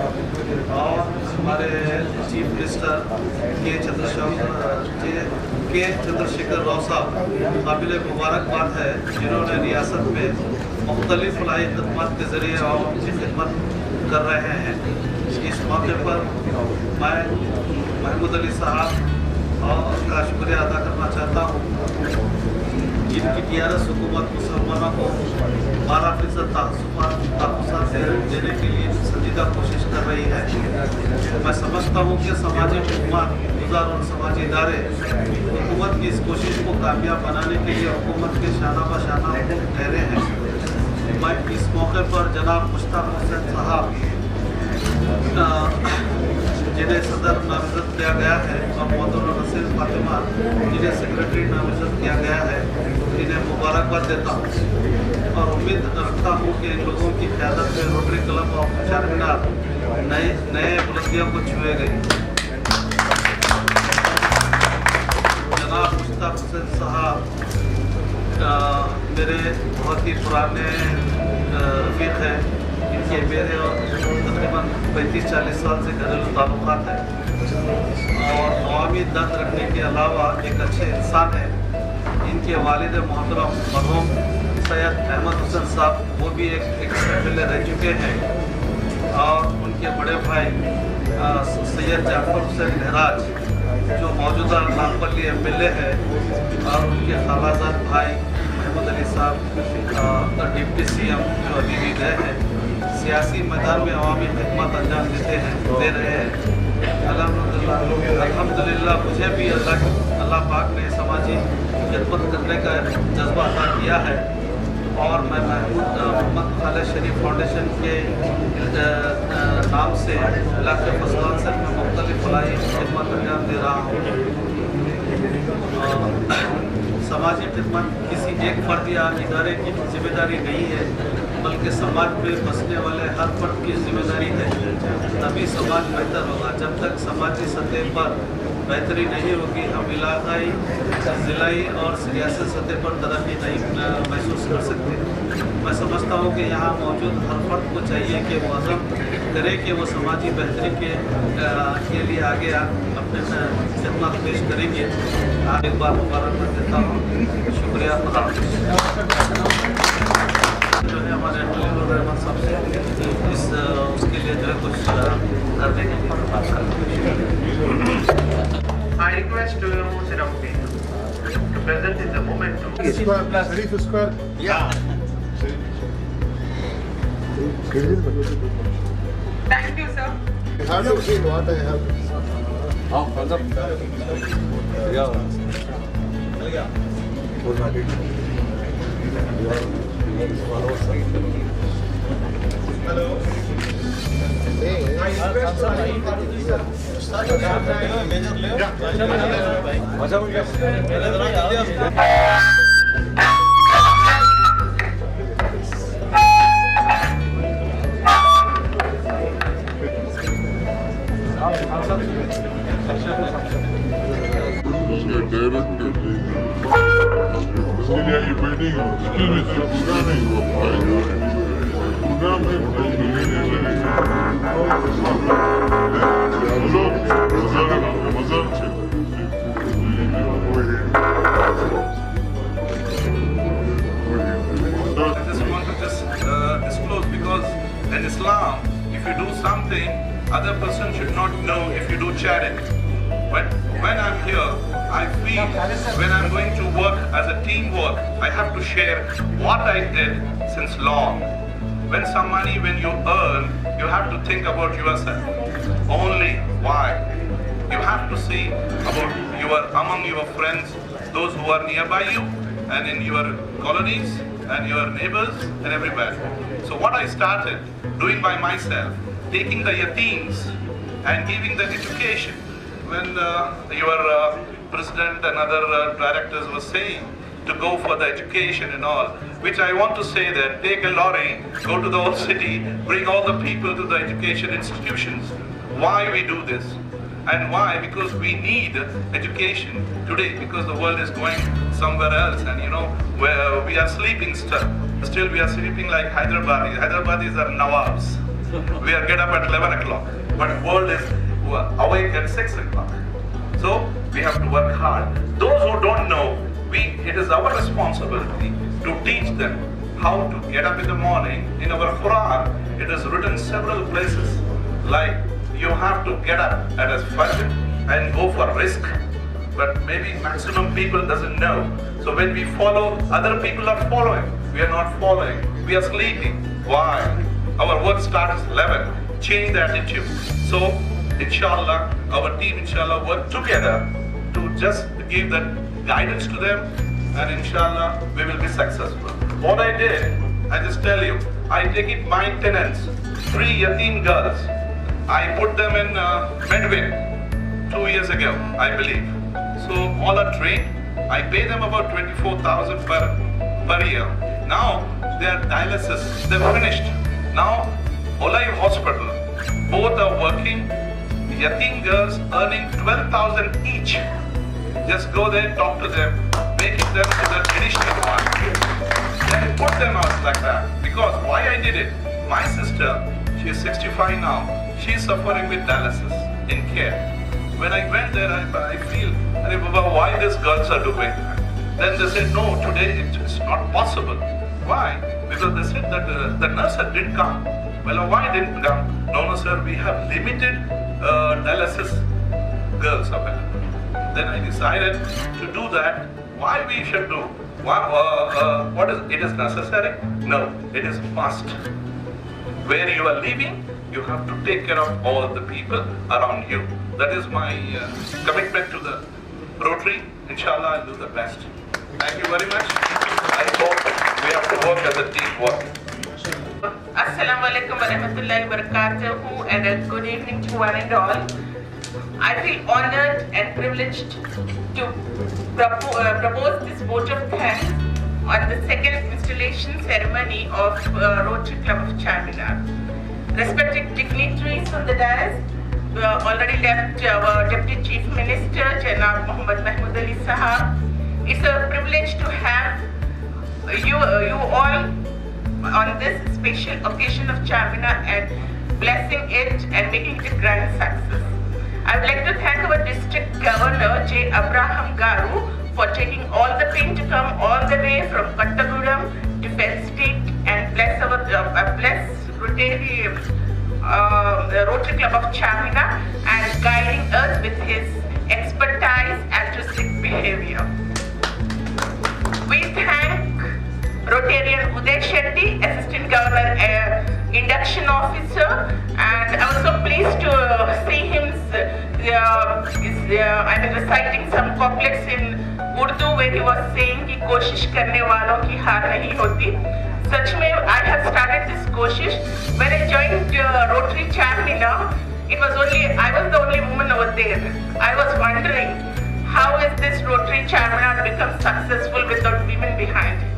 और हमारे चीफ मिनिस्टर के चंद्रशेखर राव साहब, काबिल मुबारकबाद है जिन्होंने रियासत में मुख्तलिफ फलाही खदमात के ज़रिए आवाम की खिदमत कर रहे हैं। इस मौके पर मैं महमूद अली साहब का शुक्रिया अदा करना चाहता हूँ। इनकी टीआरएस हुकूमत मुसलमानों को 12% तहफ़्फ़ुज़ात देने के लिए संजीदा कोशिश कर रही है। मैं समझता हूँ कि समाजी खिदमत गुज़ार और समाजी इदारे हुकूमत की इस कोशिश को कामयाब बनाने के लिए हुकूमत के शाना बशाना ठहरे हैं। मैं इस मौके पर जनाब मुश्ताक हुसैन साहब जिन्हें सदर नामजद किया गया है और मोहतरमा नसीर फातिमा जिन्हें सेक्रेटरी नामजद किया गया है, इन्हें मुबारकबाद देता हूँ और उम्मीद रखता हूँ कि इन लोगों की क़यादत में रोटरी क्लब ऑफ चारमीनार नए बुलंदियों को छुएगी। जनाब मुश्ताक हुसैन साहब मेरे बहुत ही पुराने रफ़ीक हैं। इनके मेरे और तकरीबन 35-40 साल से घरेलू ताल्लुकात हैं और अवामी दर्द रखने के अलावा एक अच्छे इंसान हैं। इनके वालिद मोहतरम मरहूम सैयद अहमद हुसैन साहब, वो भी एक MLA रह चुके हैं, और उनके बड़े भाई सैयद जाफर हुसैन महराज जो मौजूदा नागपल्ली MLA है, और उनके खालाजाद भाई महमूद अली साहब डिप्टी CM जो अभी भी गए हैं, सियासी मैदान में अवामी खिदमत अंजाम दे रहे हैं। अल्हम्दुलिल्लाह मुझे भी अल्लाह पाक ने समाजी खिदमत करने का जज्बा अता किया है, और मैं मोहम्मद खालिद शरीफ फाउंडेशन के नाम से इलाके फसलांसर में मुख्तलिफ फलाही खिदमत अंजाम दे रहा हूँ। समाजी खिदमत किसी एक फर्द या इदारे की जिम्मेदारी नहीं है, बल्कि समाज में बसने वाले हर फर्द की जिम्मेदारी है। तभी समाज बेहतर होगा। जब तक समाजी सतह पर बेहतरी नहीं होगी, हम इलाकाई, जिलाई और सियासी सतह पर तरक्की नहीं महसूस कर सकते। मैं समझता हूँ कि यहाँ मौजूद हर फर्द को चाहिए कि वो अज़म करे कि वो समाजी बेहतरी के लिए आगे अपने खिदमत पेश करेंगे। आप एक बार मुबारकबाद देता हूँ। शुक्रिया। खुदा जो है हमारे खलीलुर रहमान साहब से उसके लिए जो है कुछ करने के लिए बात करते हैं। I request to Siram to present in the moment to Square, Sharif Square. Yeah. Thank you, sir. You have to see what I have to say. Disclose because in Islam, if you do something, other person should not know if you do charity. But when I'm here, I feel when I'm going to work as a teamwork, I have to share what I did since long. When you earn, you have to think about yourself. Only why? You have to see about among your friends, those who are nearby you, and in your colonies, and your neighbors, and everybody. So what I started doing by myself, taking the yateens and giving the education. When your president and other directors were saying to go for the education and all, which I want to say that take a lorry, go to the old city, bring all the people to the education institutions. Why we do this? And why? Because we need education today, because the world is going somewhere else, and where we are sleeping still we are sleeping like Hyderabadis are Nawabs. We are get up at 11 o'clock, but world is awake at 6 o'clock. So we have to work hard. Those who don't know, it is our responsibility to teach them how to get up in the morning. In our Quran, it is written several places, like you have to get up at a fajr and go for risk. But maybe maximum people doesn't know. So when we follow, other people are following. We are not following. We are sleeping. Why? Our work starts at 11. Change the attitude. So, inshallah, our team, inshallah, work together to just give that guidance to them, and inshallah, we will be successful. What I did, I just tell you, I take it my tenants, 3 yateen girls. I put them in Medwin 2 years ago, I believe. So all are trained. I pay them about 24,000 per year. Now they are dialysis. They're finished. Now Olive Hospital, both are working. Yateen girls earning 12,000 each. Just go there, talk to them, making them to the traditional one. Then put them out like that. Because why I did it? My sister, she is 65 now. She is suffering with dialysis in care. When I went there, I feel, why these girls are doing that? Then they said, no, today it's not possible. Why? Because they said that the nurse didn't come. Well, why didn't come? No, sir, we have limited dialysis girls available. Then I decided to do that. Why we should do? What is it is necessary? No, it is must. Where you are living, you have to take care of all the people around you. That is my commitment to the Rotary. Inshallah, I'll do the best. Thank you very much. I hope we have to work as a teamwork. Assalamu alaikum wa rahmatullahi wa barakatuhu, and a good evening to one and all. I feel honored and privileged to propose this vote of thanks on the second installation ceremony of Rotary Club of Charminar. Respected dignitaries on the dais, already left our Deputy Chief Minister, Janab Mohammad Mahmood Ali Sahab. It's a privilege to have you all on this special occasion of Charminar and blessing it and making it a grand success. I would like to thank our District Governor J. Abraham Garu for taking all the pain to come all the way from Kattagudam to Fell State and bless the Rotary Club of Charminar and guiding us with his expertise and altruistic behavior. We thank Rotarian Uday Shetty, Assistant Governor Induction Officer, and I was so pleased to see him reciting some couplets in Urdu where he was saying कि कोशिश करने वालों की हार नहीं होती. सच में I have started this कोशिश. When I joined Rotary Charminar, I was the only woman over there. I was wondering how is this Rotary Charminar become successful without women behind it.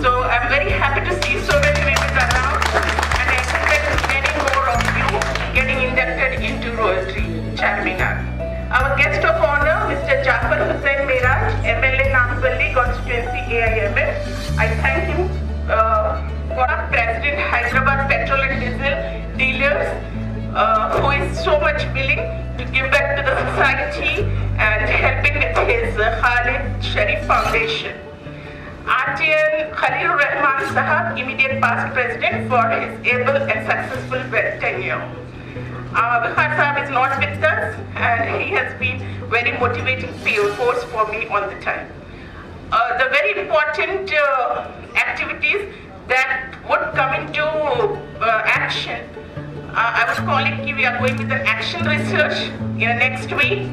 So I'm very happy to see so many women around, and I expect many more of you getting inducted into Rotary Charminar. Our guest of honor, Mr. Jafar Hussain Miraj, MLA Namballi constituency AIMF. I thank him for our President Hyderabad Petrol and Diesel Dealers, who is so much willing to give back to the society and helping with his Khalid Sharif Foundation. RTN Khalilur Rahman Sahab, immediate past president, for his able and successful tenure. Bihar Sahab is not with us, and he has been very motivating force for me all the time. The very important activities that would come into action, I was calling we are going with an action research in next week,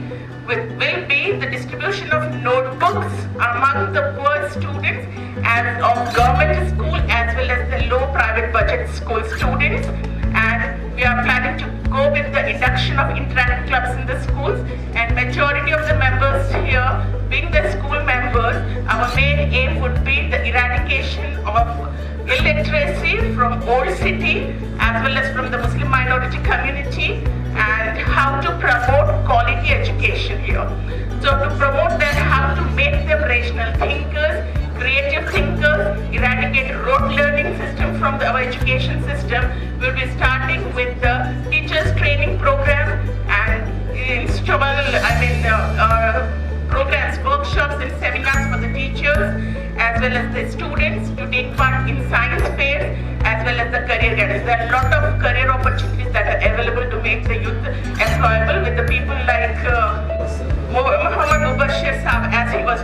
will be the distribution of notebooks among the poor students and of government school as well as the low private budget school students. And we are planning to go with the induction of interactive clubs in the schools, and majority of the members here being the school members, our main aim would be the eradication of illiteracy from old city as well as from the Muslim minority community, and how to promote quality education here. So to promote that, how to make them rational thinkers, creative thinkers, eradicate rote learning system from our education system. We'll be starting with the teachers training program and programs, workshops and seminars for the teachers as well as the students to take part in science fairs as well as the career guidance. There are a lot of career opportunities that are available to make the youth employable with the people like Muhammad Mubashir Saab, as he was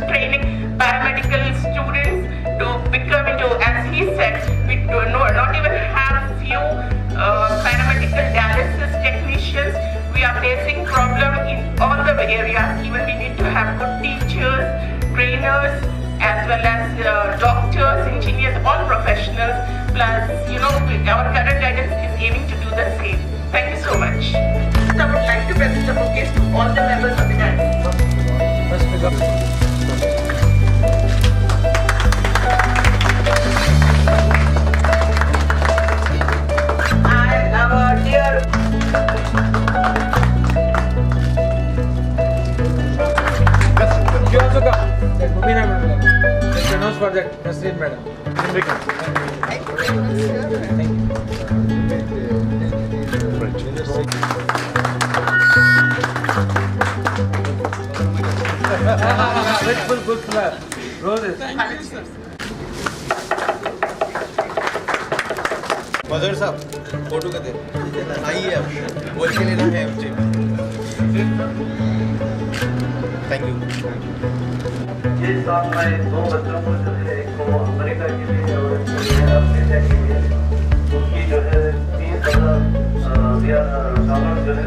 training paramedical students to become into, as he said, we do not even have few paramedical dialysis technicians. We are facing problem in all the areas. Even we need to have good teachers, trainers, as well as doctors, engineers, all professionals. Plus, our current guidance is aiming to do the same. Thank you so much. I would like to present the bouquets to all the members of the dance. And our dear you also come. Mubina madam. Let's announce for that Nasreen madam. Thank you. Good clap. Roses. मजहर साहब photo का दे आइए अब बोल के लेना है मुझे thank you ये साथ में दो बच्चों को जो है एक को अमेरिका के लिए और एक को ऑस्ट्रेलिया के लिए उनकी जो है $30,000 जो है